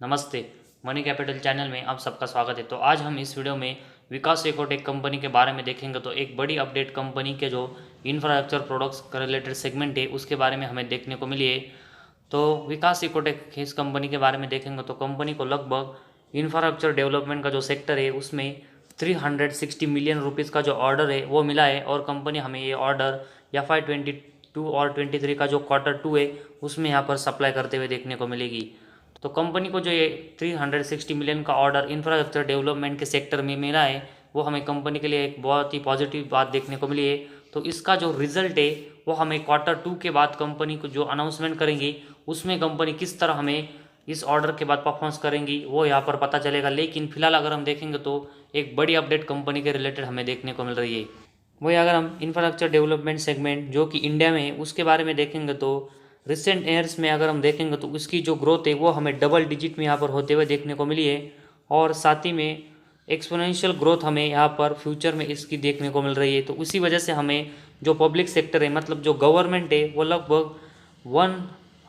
नमस्ते। Money capital channel में आप सबका स्वागत है। तो आज हम इस वीडियो में विकास एकोटेक कंपनी के बारे में देखेंगे। तो एक बड़ी अपडेट कंपनी के जो इंफ्रास्ट्रक्चर प्रोडक्ट्स का रिलेटेड सेगमेंट है उसके बारे में हमें देखने को मिली है। तो विकास एकोटेक इस कंपनी के बारे में देखेंगे तो कंपनी को लगभग इंफ्रास्ट्रक्चर डेवलपमेंट का जो सेक्टर है उसमें 360 मिलियन रुपीज़ का जो ऑर्डर है वो मिला है। और कंपनी हमें ये ऑर्डर FY22 और 23 का जो Q2 है उसमें यहाँ पर सप्लाई करते हुए देखने को मिलेगी। तो कंपनी को जो ये 360 मिलियन का ऑर्डर इंफ्रास्ट्रक्चर डेवलपमेंट के सेक्टर में मिला है वो हमें कंपनी के लिए एक बहुत ही पॉजिटिव बात देखने को मिली है। तो इसका जो रिजल्ट है वो हमें Q2 के बाद कंपनी को जो अनाउंसमेंट करेंगी उसमें कंपनी किस तरह हमें इस ऑर्डर के बाद परफॉर्मेंस करेंगी वो यहाँ पर पता चलेगा। लेकिन फिलहाल अगर हम देखेंगे तो एक बड़ी अपडेट कंपनी के रिलेटेड हमें देखने को मिल रही है। वही अगर हम इंफ्रास्ट्रक्चर डेवलपमेंट सेगमेंट जो कि इंडिया में है उसके बारे में देखेंगे तो रिसेंट ईयर्स में अगर हम देखेंगे तो उसकी जो ग्रोथ है वो हमें डबल डिजिट में यहाँ पर होते हुए देखने को मिली है। और साथ ही में एक्सपोनेंशियल ग्रोथ हमें यहाँ पर फ्यूचर में इसकी देखने को मिल रही है। तो उसी वजह से हमें जो पब्लिक सेक्टर है मतलब जो गवर्नमेंट है वो लगभग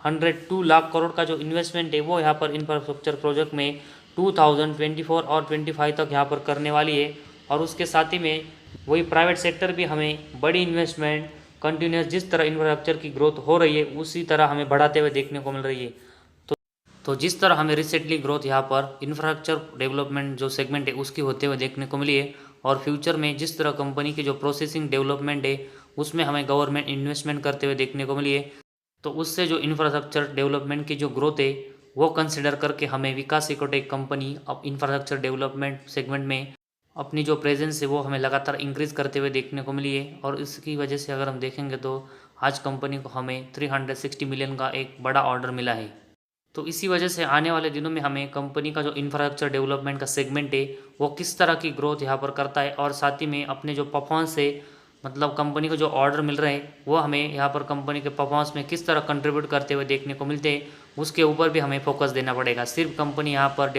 102 लाख करोड़ का जो इन्वेस्टमेंट है वो यहाँ पर इंफ्रास्ट्रक्चर प्रोजेक्ट में 2024 और 25 तक यहाँ पर करने वाली है। और उसके साथ ही में वही प्राइवेट सेक्टर भी हमें बड़ी इन्वेस्टमेंट कंटिन्यूस जिस तरह इंफ्रास्ट्रक्चर की ग्रोथ हो रही है उसी तरह हमें बढ़ाते हुए देखने को मिल रही है। तो जिस तरह हमें रिसेंटली ग्रोथ यहाँ पर इंफ्रास्ट्रक्चर डेवलपमेंट जो सेगमेंट है उसकी होते हुए देखने को मिली है और फ्यूचर में जिस तरह कंपनी की जो प्रोसेसिंग डेवलपमेंट है उसमें हमें गवर्नमेंट इन्वेस्टमेंट करते हुए देखने को मिली है। तो उससे जो इंफ्रास्ट्रक्चर डेवलपमेंट की जो ग्रोथ है वो कंसिडर करके हमें विकास इकोटेक कंपनी अब इंफ्रास्ट्रक्चर डेवलपमेंट सेगमेंट में अपनी जो प्रेजेंस है वो हमें लगातार इंक्रीज़ करते हुए देखने को मिली है। और इसकी वजह से अगर हम देखेंगे तो आज कंपनी को हमें 360 मिलियन का एक बड़ा ऑर्डर मिला है। तो इसी वजह से आने वाले दिनों में हमें कंपनी का जो इंफ्रास्ट्रक्चर डेवलपमेंट का सेगमेंट है वो किस तरह की ग्रोथ यहाँ पर करता है और साथ ही में अपने जो परफॉर्मेंस है मतलब कंपनी को जो ऑर्डर मिल रहे हैं वो हमें यहाँ पर कंपनी के परफॉर्मेंस में किस तरह कंट्रीब्यूट करते हुए देखने को मिलते हैं उसके ऊपर भी हमें फोकस देना पड़ेगा। सिर्फ कंपनी यहाँ पर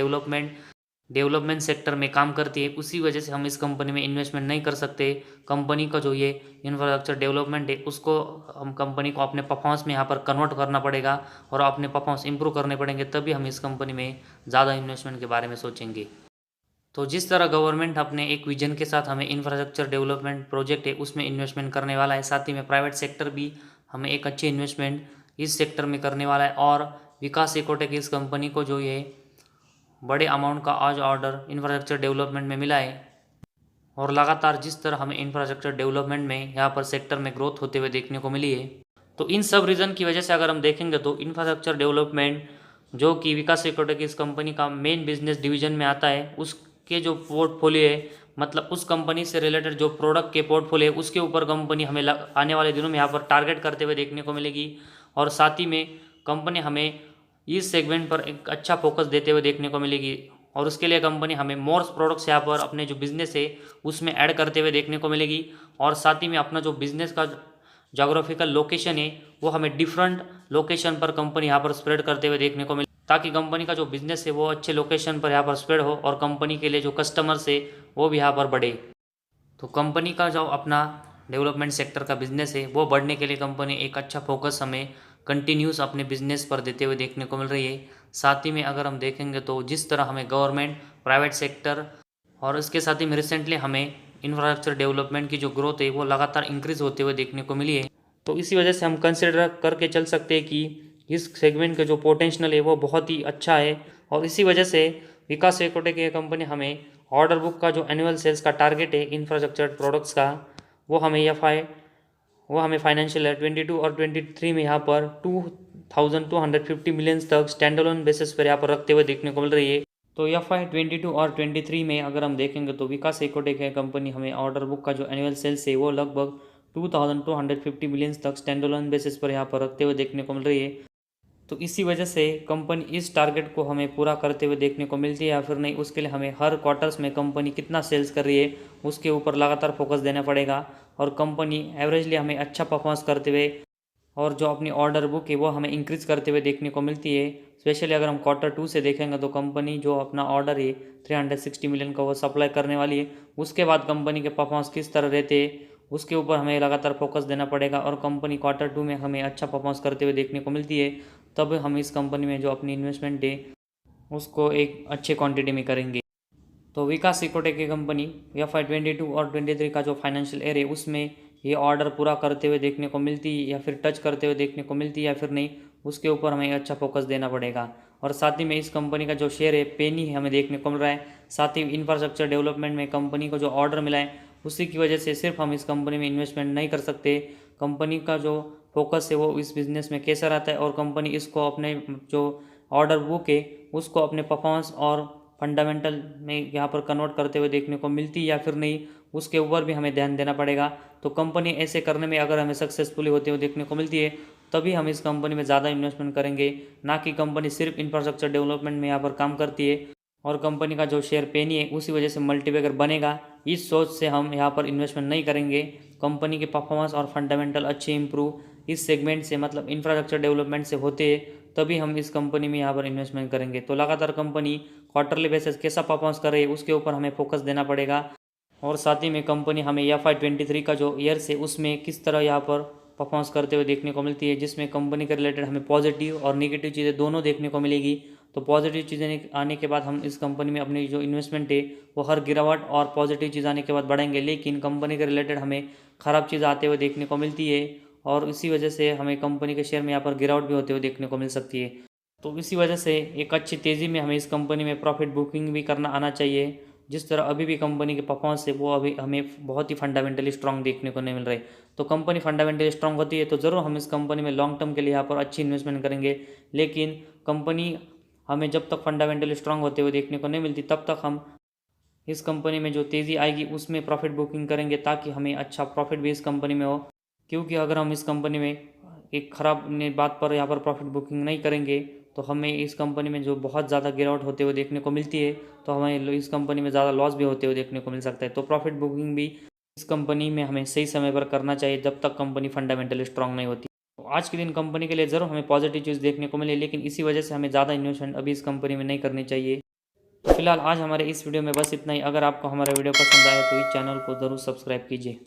डेवलपमेंट सेक्टर में काम करती है उसी वजह से हम इस कंपनी में इन्वेस्टमेंट नहीं कर सकते। कंपनी का जो ये इंफ्रास्ट्रक्चर डेवलपमेंट है उसको हम कंपनी को अपने परफॉर्मेंस में यहाँ पर कन्वर्ट करना पड़ेगा और अपने परफॉर्मेंस इंप्रूव करने पड़ेंगे तभी हम इस कंपनी में ज़्यादा इन्वेस्टमेंट के बारे में सोचेंगे। तो जिस तरह गवर्नमेंट अपने एक विजन के साथ हमें इंफ्रास्ट्रक्चर डेवलपमेंट प्रोजेक्ट है उसमें इन्वेस्टमेंट करने वाला है, साथ ही में प्राइवेट सेक्टर भी हमें एक अच्छी इन्वेस्टमेंट इस सेक्टर में करने वाला है। और विकास इकोटेक इस कंपनी को जो ये बड़े अमाउंट का आज ऑर्डर इंफ्रास्ट्रक्चर डेवलपमेंट में मिला है और लगातार जिस तरह हमें इंफ्रास्ट्रक्चर डेवलपमेंट में यहाँ पर सेक्टर में ग्रोथ होते हुए देखने को मिली है। तो इन सब रीज़न की वजह से अगर हम देखेंगे तो इंफ्रास्ट्रक्चर डेवलपमेंट जो कि विकास इकोटेक इस कंपनी का मेन बिजनेस डिवीजन में आता है उसके जो पोर्टफोलियो है मतलब उस कंपनी से रिलेटेड जो प्रोडक्ट के पोर्टफोलियो है उसके ऊपर कंपनी हमें आने वाले दिनों में यहाँ पर टारगेट करते हुए देखने को मिलेगी। और साथ ही में कंपनी हमें इस सेगमेंट पर एक अच्छा फोकस देते हुए देखने को मिलेगी और उसके लिए कंपनी हमें मोर प्रोडक्ट्स यहाँ पर अपने जो बिज़नेस है उसमें ऐड करते हुए देखने को मिलेगी। और साथ ही में अपना जो बिज़नेस का जोग्राफिकल लोकेशन है वो हमें डिफरेंट लोकेशन पर कंपनी यहाँ पर स्प्रेड करते हुए देखने को मिले ताकि कंपनी का जो बिज़नेस है वो अच्छे लोकेशन पर यहाँ पर स्प्रेड हो और कंपनी के लिए जो कस्टमर्स है वो भी यहाँ पर बढ़े। तो कंपनी का जो अपना डेवलपमेंट सेक्टर का बिजनेस है वो बढ़ने के लिए कंपनी एक अच्छा फोकस हमें कंटिन्यूस अपने बिजनेस पर देते हुए देखने को मिल रही है। साथ ही में अगर हम देखेंगे तो जिस तरह हमें गवर्नमेंट प्राइवेट सेक्टर और इसके साथ ही में रिसेंटली हमें इंफ्रास्ट्रक्चर डेवलपमेंट की जो ग्रोथ है वो लगातार इंक्रीज़ होते हुए देखने को मिली है। तो इसी वजह से हम कंसिडर करके चल सकते हैं कि इस सेगमेंट का जो पोटेंशियल है वो बहुत ही अच्छा है। और इसी वजह से विकास एकोटेक की कंपनी हमें ऑर्डर बुक का जो एनुअल सेल्स का टारगेट है इंफ्रास्ट्रक्चर प्रोडक्ट्स का वो हमें फाइनेंशियल ईयर 22 और 23 में यहाँ पर 2250 मिलियंस तक स्टैंड अलोन बेसिस पर यहाँ पर रखते हुए देखने को मिल रही है। तो FY22 और 23 में अगर हम देखेंगे तो विकास एकोटेक है कंपनी हमें ऑर्डर बुक का जो एनुअल सेल्स है वो लगभग 2250 मिलियंस तक स्टैंड अलोन बेसिस पर यहाँ पर रखते हुए देखने को मिल रही है। तो इसी वजह से कंपनी इस टारगेट को हमें पूरा करते हुए देखने को मिलती है या फिर नहीं उसके लिए हमें हर क्वार्टर्स में कंपनी कितना सेल्स कर रही है उसके ऊपर लगातार फोकस देना पड़ेगा। और कंपनी एवरेजली हमें अच्छा परफॉर्मेंस करते हुए और जो अपनी ऑर्डर बुक है वो हमें इंक्रीज़ करते हुए देखने को मिलती है। स्पेशली अगर हम Q2 से देखेंगे तो कंपनी जो अपना ऑर्डर है 360 मिलियन का वो सप्लाई करने वाली है। उसके बाद कंपनी के परफॉर्मेंस किस तरह रहते हैं उसके ऊपर हमें लगातार फोकस देना पड़ेगा और कंपनी Q2 में हमें अच्छा परफॉर्मेंस करते हुए देखने को मिलती है तब हम इस कंपनी में जो अपनी इन्वेस्टमेंट है उसको एक अच्छे क्वांटिटी में करेंगे। तो विकास इकोटेक की कंपनी FY22 और 23 का जो फाइनेंशियल ईयर है उसमें ये ऑर्डर पूरा करते हुए देखने को मिलती है या फिर टच करते हुए देखने को मिलती है या फिर नहीं, उसके ऊपर हमें अच्छा फोकस देना पड़ेगा। और साथ ही में इस कंपनी का जो शेयर है पेनी हमें देखने को मिल रहा है। साथ ही इंफ्रास्ट्रक्चर डेवलपमेंट में कंपनी को जो ऑर्डर मिला है उसी की वजह से सिर्फ हम इस कंपनी में इन्वेस्टमेंट नहीं कर सकते। कंपनी का जो फोकस है वो इस बिज़नेस में कैसा रहता है और कंपनी इसको अपने जो ऑर्डर बुक है उसको अपने परफॉर्मेंस और फंडामेंटल में यहाँ पर कन्वर्ट करते हुए देखने को मिलती है या फिर नहीं, उसके ऊपर भी हमें ध्यान देना पड़ेगा। तो कंपनी ऐसे करने में अगर हमें सक्सेसफुली होते हुए देखने को मिलती है तभी हम इस कंपनी में ज़्यादा इन्वेस्टमेंट करेंगे, ना कि कंपनी सिर्फ इंफ्रास्ट्रक्चर डेवलपमेंट में यहाँ पर काम करती है और कंपनी का जो शेयर पेनी है उसी वजह से मल्टीबैगर बनेगा, इस सोच से हम यहाँ पर इन्वेस्टमेंट नहीं करेंगे। कंपनी के परफॉर्मेंस और फंडामेंटल अच्छे इंप्रूव इस सेगमेंट से मतलब इंफ्रास्ट्रक्चर डेवलपमेंट से होते हैं तभी हम इस कंपनी में यहाँ पर इन्वेस्टमेंट करेंगे। तो लगातार कंपनी क्वार्टरली बेसिस कैसा परफॉर्मेंस कर रही है उसके ऊपर हमें फोकस देना पड़ेगा। और साथ ही में कंपनी हमें FY23 का जो ईयर से उसमें किस तरह यहाँ पर परफॉर्मेंस करते हुए देखने को मिलती है, जिसमें कंपनी के रिलेटेड हमें पॉजिटिव और नेगेटिव चीज़ें दोनों देखने को मिलेगी। तो पॉजिटिव चीज़ें आने के बाद हम इस कंपनी में अपनी जो इन्वेस्टमेंट है वो हर गिरावट और पॉजिटिव चीज़ आने के बाद बढ़ेंगे, लेकिन कंपनी के रिलेटेड हमें ख़राब चीज़ आते हुए देखने को मिलती है और इसी वजह से हमें कंपनी के शेयर में यहाँ पर गिरावट भी होते हुए देखने को मिल सकती है। तो इसी वजह से एक अच्छी तेज़ी में हमें इस कंपनी में प्रॉफिट बुकिंग भी करना आना चाहिए। जिस तरह अभी भी कंपनी के परफॉर्मेंस है वो अभी हमें बहुत ही फंडामेंटली स्ट्रांग देखने को नहीं मिल रही। तो कंपनी फंडामेंटली स्ट्रांग होती है तो ज़रूर हम इस कंपनी में लॉन्ग टर्म के लिए यहाँ पर अच्छी इन्वेस्टमेंट करेंगे, लेकिन कंपनी हमें जब तक फंडामेंटली स्ट्रांग होते हुए देखने को नहीं मिलती तब तक हम इस कंपनी में जो तेज़ी आएगी उसमें प्रॉफिट बुकिंग करेंगे ताकि हमें अच्छा प्रॉफिट भी इस कंपनी में हो। क्योंकि अगर हम इस कंपनी में एक ख़राब बात पर यहाँ पर प्रॉफिट बुकिंग नहीं करेंगे तो हमें इस कंपनी में जो बहुत ज़्यादा गिरावट होते हुए देखने को मिलती है तो हमें इस कंपनी में ज़्यादा लॉस भी होते हुए देखने को मिल सकता है। तो प्रॉफिट बुकिंग भी इस कंपनी में हमें सही समय पर करना चाहिए जब तक कंपनी फंडामेंटली स्ट्रांग नहीं होती। तो आज के दिन कंपनी के लिए ज़रूर हमें पॉजिटिव चीज़ देखने को मिले, लेकिन इसी वजह से हमें ज़्यादा इन्वेस्टमेंट अभी इस कंपनी में नहीं करनी चाहिए। तो फिलहाल आज हमारे इस वीडियो में बस इतना ही। अगर आपको हमारा वीडियो पसंद आए तो इस चैनल को ज़रूर सब्सक्राइब कीजिए।